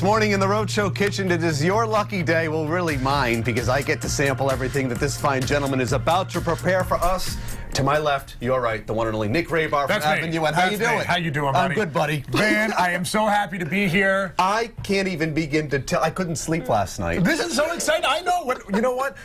It's morning in the Roadshow kitchen. It is your lucky day, well, really mine, because I get to sample everything that this fine gentleman is about to prepare for us. To my left, you're right, the one and only Nick Raybar from Avenue N. How you doing? How you doing, buddy? I'm good, buddy. Man, I am so happy to be here. I can't even begin to tell. I couldn't sleep last night. This is so exciting. I know what. You know what?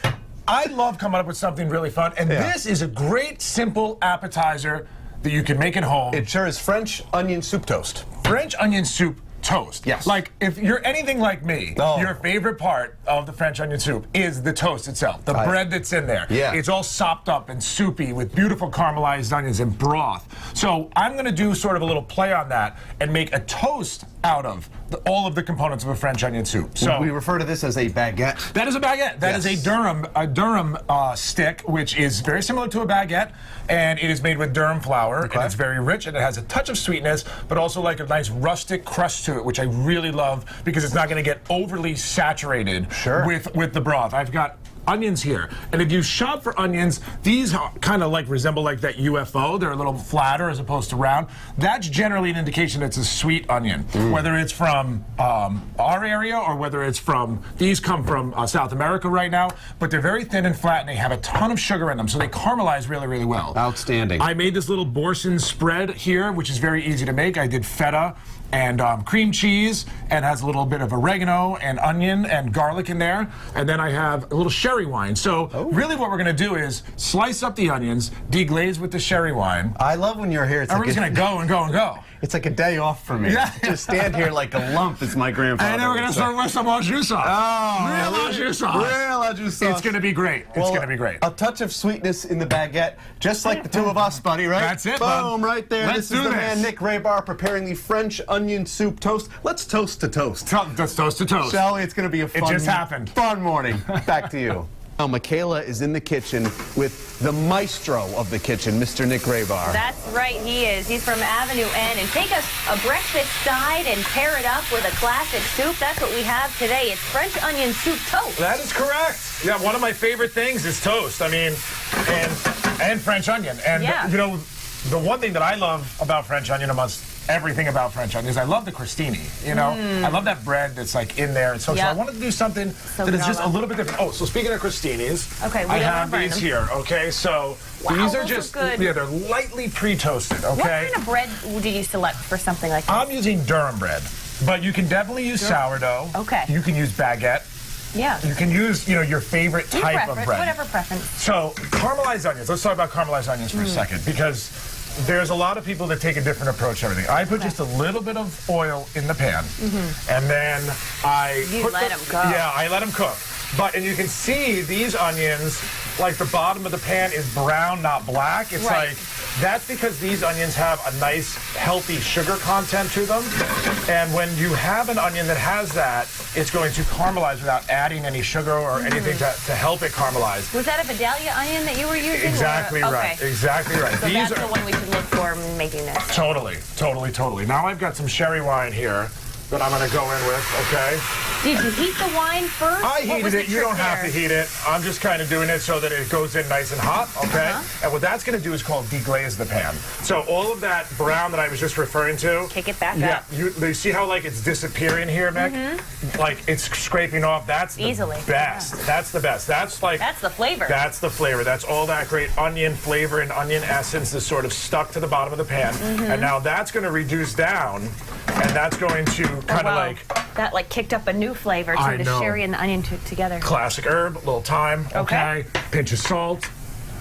I love coming up with something really fun, and this is a great, simple appetizer that you can make at home. It sure is French onion soup toast. French onion soup toast. Yes. Like, if you're anything like me, your favorite part of the French onion soup is the toast itself, the bread that's in there. Yeah. It's all sopped up and soupy with beautiful caramelized onions and broth. So I'm going to do sort of a little play on that and make a toast out of all of the components of a French onion soup. So we refer to this as a baguette. that is a baguette. That is a Durham stick, which is very similar to a baguette, and it is made with Durham flour, and it's very rich, and it has a touch of sweetness, but also like a nice rustic crust to it, which I really love because it's not going to get overly saturated with the broth. I've got onions here, and if you shop for onions, these kind of like resemble like that UFO. They're a little flatter as opposed to round. That's generally an indication it's a sweet onion, whether it's from our area or whether it's from, these come from South America right now, but they're very thin and flat, and they have a ton of sugar in them, so they caramelize really, really well. Outstanding. I made this little Boursin spread here, which is very easy to make. I did feta and cream cheese, and has a little bit of oregano and onion and garlic in there, and then I have a little sherry wine. So really what we're going to do is slice up the onions, deglaze with the sherry wine. I love when you're here. It's Everybody's going to go and go and go. It's like a day off for me. Yeah. Just stand here like a lump, as my grandfather And then we're going to serve with some au jus sauce. Oh, real au jus sauce. Real au jus sauce. It's going to be great. It's going to be great. A touch of sweetness in the baguette, just like the two of us, buddy, right? That's it, Boom, right there. Let's This do is the this. man, Nick Raybar, preparing the French onion soup toast. Let's toast to toast. Let's toast to toast. Shall we? It's going to be a fun, just happened. Fun morning. Back to you. Now, Michaela is in the kitchen with the maestro of the kitchen, Mr. Nick Raybar. That's right, he is. He's from Avenue N. And take a breakfast side and pair it up with a classic soup. That's what we have today. It's French onion soup toast. That is correct. Yeah, one of my favorite things is toast. I mean, and French onion. And, you know, the one thing that I love about French onion amongst everything about French onion is I love the crostini, you know? I love that bread that's like in there. And so I wanted to do something that is just a little bit different. Oh, so speaking of crostinis, I have these here, okay? So these are just, they're lightly pre-toasted, okay? What kind of bread did you select for something like this? I'm using Durham bread, but you can definitely use sourdough. Okay. You can use baguette. Yeah. You can use, you know, your favorite type of bread. Whatever preference. So caramelized onions. Let's talk about caramelized onions for a second, because there's a lot of people that take a different approach to everything. I put just a little bit of oil in the pan, and then I let them go. Yeah, I let them cook. And you can see these onions, like the bottom of the pan is brown, not black. It's like, that's because these onions have a nice, healthy sugar content to them. And when you have an onion that has that, it's going to caramelize without adding any sugar or anything to help it caramelize. Was that a Vidalia onion that you were using? Exactly right. Exactly right. So that's the one we should look for in making this. Totally, totally, totally. Now I've got some sherry wine here that I'm going to go in with, okay? Did you heat the wine first? I heated it. You don't have to heat it. I'm just kind of doing it so that it goes in nice and hot, okay? And what that's going to do is called deglaze the pan. So all of that brown that I was just referring to. Kick it back up. Yeah, you see how like it's disappearing here, Mick? Like it's scraping off. That's the best. Yeah. That's the best. That's like... That's the flavor. That's the flavor. That's all that great onion flavor and onion essence is sort of stuck to the bottom of the pan. And now that's going to reduce down, and that's going to kind of like... That like kicked up a new flavor to the sherry and the onion together. Classic herb, a little thyme, okay? Pinch of salt.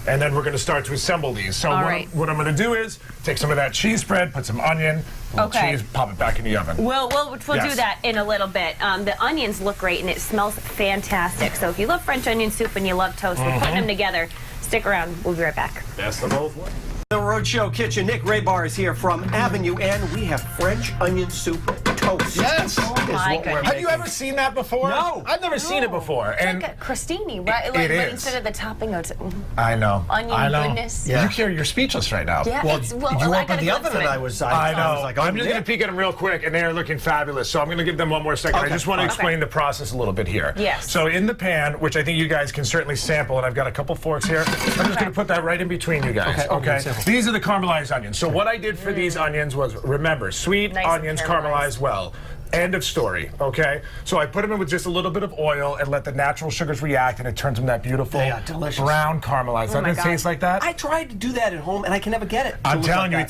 And then we're going to start to assemble these. So what I'm going to do is take some of that cheese spread, put some onion, cheese, pop it back in the oven. We'll do that in a little bit. The onions look great and it smells fantastic. So if you love French onion soup and you love toast, we're putting them together. Stick around. We'll be right back. Best of both worlds. The Roadshow Kitchen. Nick Raybar is here from Avenue N. We have French onion soup toast. Yes. Oh my goodness. Have you ever seen that before? No. I've never seen it before. It's And like a crostini, right? Like, it is. But instead of the topping, it's I know. onion goodness. Yeah. You're speechless right now. Yeah, Well, it's, you I opened the oven and I was know. like, I'm just going to peek at them real quick, and they are looking fabulous. So I'm going to give them one more second. I just want to explain the process a little bit here. Yes. So in the pan, which I think you guys can certainly sample, and I've got a couple forks here, I'm just going to put that right in between you guys. Okay. These are the caramelized onions. So what I did for these onions was, remember, sweet Nice onions caramelize well. End of story, okay? So I put them in with just a little bit of oil and let the natural sugars react, and it turns them that beautiful They are delicious. brown caramelized. Doesn't it taste like that? I tried to do that at home, and I can never get it. I'm telling you,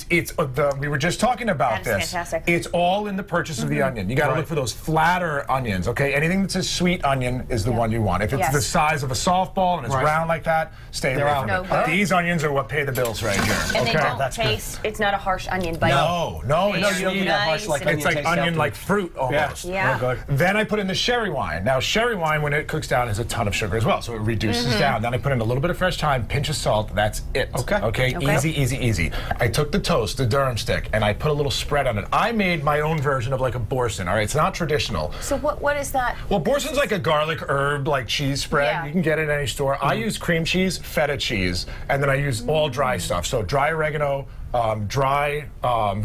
we were just talking about That is this. fantastic. It's all in the purchase of the onion. You got to look for those flatter onions, okay? Anything that's a sweet onion is the one you want. If it's Yes. the size of a softball and it's round like that, stay away from No it. good. These onions are what pay the bills right here. And okay? they don't taste. It's not a harsh onion bite. No, They it's are you don't get that harsh like nice it's like taste onion, afterwards. like fruit almost. Yeah. Good. Then I put in the sherry wine. Now, sherry wine, when it cooks down, has a ton of sugar as well, so it reduces down. Then I put in a little bit of fresh thyme, pinch of salt. That's it. Okay. Okay. Easy, easy, easy. I took the toast, the Durham stick, and I put a little spread on it. I made my own version of like a boursin. All right, it's not traditional. So what is that? Well, boursin's like a garlic herb, like cheese spread. Yeah. You can get it at any store. I use cream cheese, feta cheese, and then I use all dry stuff. So dry oregano, dry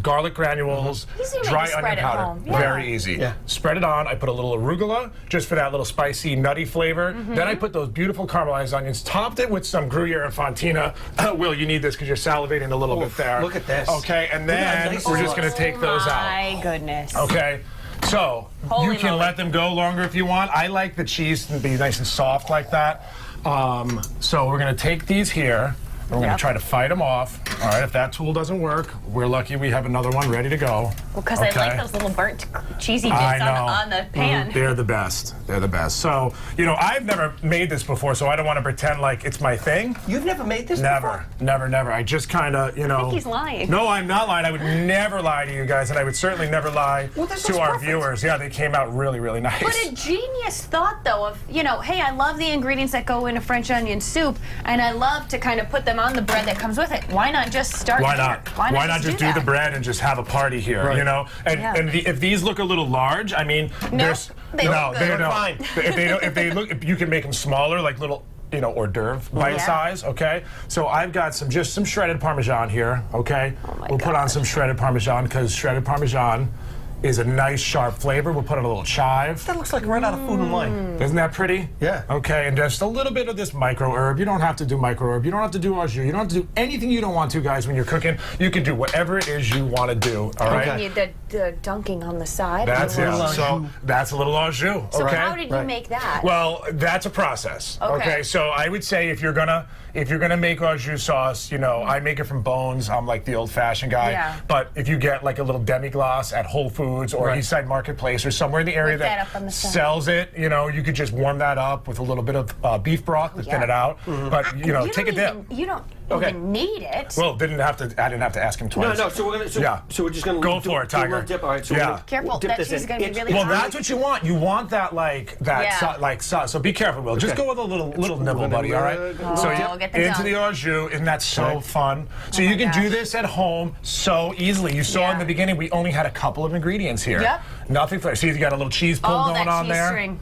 garlic granules, Easy to make dry a spread onion at powder. home. Yeah. Very easy. Yeah. Spread it on. I put a little arugula just for that little spicy, nutty flavor. Then I put those beautiful caramelized onions, topped it with some Gruyere and Fontina. Will, you need this because you're salivating a little bit there. look at this. Okay, and Look at how then nice we're this just going to looks. take those out. My goodness. Okay, so Holy you can moly. let them go longer if you want. I like the cheese to be nice and soft like that. So we're gonna take these here. And we're gonna try to fight them off. All right, if that tool doesn't work, we're lucky we have another one ready to go. Because I like those little burnt cheesy bits I know. on the pan. They're the best. They're the best. So, you know, I've never made this before, so I don't want to pretend like it's my thing. You've never made this Never, before? never. I just kind of, you know. I think he's lying. No, I'm not lying. I would never lie to you guys, and I would certainly never lie this to looks our perfect. viewers. Yeah, they came out really, really nice. But a genius thought, though, of, you know, hey, I love the ingredients that go into French onion soup, and I love to kind of put them on the bread that comes with it. Why not just start Why there? not? Why not just do that? the bread and just have a party here? Right. You know, and Yeah. if these look a little large, I mean, there's they look good. they They're don't. fine. If they look, if you can make them smaller, like little. You know, hors d'oeuvre bite Yeah. size, okay? So I've got some shredded Parmesan here, okay? my We'll put on God. some shredded Parmesan because shredded Parmesan is a nice sharp flavor. We'll put in a little chive. That looks like right out of Food and Wine. Isn't that pretty? Yeah. Okay, and just a little bit of this micro herb. You don't have to do micro herb. You don't have to do au jus. You don't have to do anything you don't want to, guys, when you're cooking. You can do whatever it is you want to do, all right? And you, the dunking on the side. That's and it. the little- So that's a little au jus, So okay? how did you make that? Well, that's a process. Okay. So I would say if you're gonna make au jus sauce, you know, I make it from Bones. I'm like the old-fashioned guy. Yeah. But if you get like a little demi-glace at Whole Foods or Eastside Marketplace or somewhere in the area Whip that that up on the side. sells it, you know, you could just warm that up with a little bit of beef broth to thin yeah. it out. But you know, take a dip. You don't Okay. even need it. Well, I didn't have to ask him No, twice. no. So we're gonna. Yeah. So we're just gonna Go do, for it, do a little Tiger. dip. All right. So Yeah. we're gonna Careful, dip that this cheese is in. gonna be It's- really Well, hot. that's what you want. You want that Yeah. sauce. So be careful, Will. Just Okay. go with a little nibble, buddy. All right. So Oh, get the into the au jus, isn't that so fun? So you my can do gosh. this at home so easily. You saw Yeah. in the beginning we only had a couple of ingredients here. Yep. Nothing flavor. See, you got a little cheese pull Oh, going that on cheese there. string.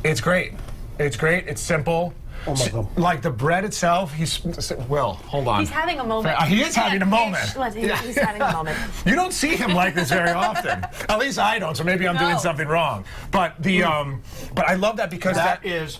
It's great. It's great. It's simple. Oh my God. Like the bread itself, Will, hold on. He's having a moment. He is having a moment. He's having a moment. You don't see him like this very often. At least I don't. So maybe I'm doing No. something wrong. But the but I love that because That is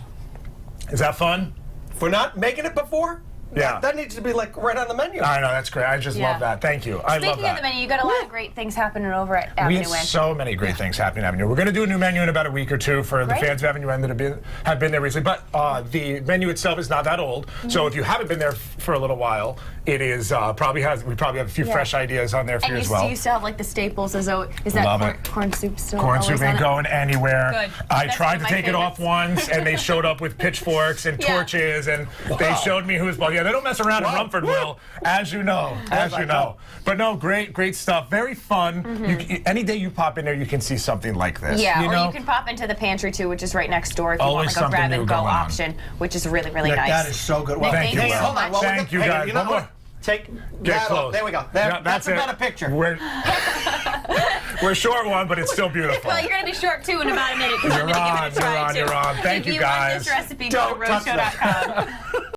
is that fun? for not making it before. Yeah. That needs to be like right on the menu. I know that's great. I just Yeah. love that. Thank you. I love Speaking that. of the menu, you got a lot of great things happening over at We Avenue have N. so many great things happening at Avenue. We're going to do a new menu in about a week or two for the Great. fans of Avenue N that have been there recently. But the menu itself is not that old. So if you haven't been there for a little while, it is we probably have a few Yeah. fresh ideas on there for And you you as well. still have like the staples. Is that Love corn, it. corn soup still? Corn always soup ain't on it? going anywhere. Good. I That's tried one to of my take it off favorites. once, and they showed up with pitchforks and Yeah. torches, and they showed me who's well. Yeah, they don't mess around in Rumford, Will, as you know, as you know. But no, great stuff. Very fun. Any day you pop in there, you can see something like this. Yeah, you or know? you can pop into the pantry too, which is right next door if you Always want like a something grab new and go going on. option, which is really, really Nick, nice. that is so good. Nick, Thank you, thank you Will. so much. Well, Thank you, guys. You know One more. what? Get close. There we go. Yeah, That's a it. better picture. We're short one, but it's still beautiful. Well, you're going to be short too in about a minute. 'cause I'm You're gonna give on, it a try you're on, too. you're on. Thank if you, want guys. this recipe, go to Don't touch that. roadshow.com.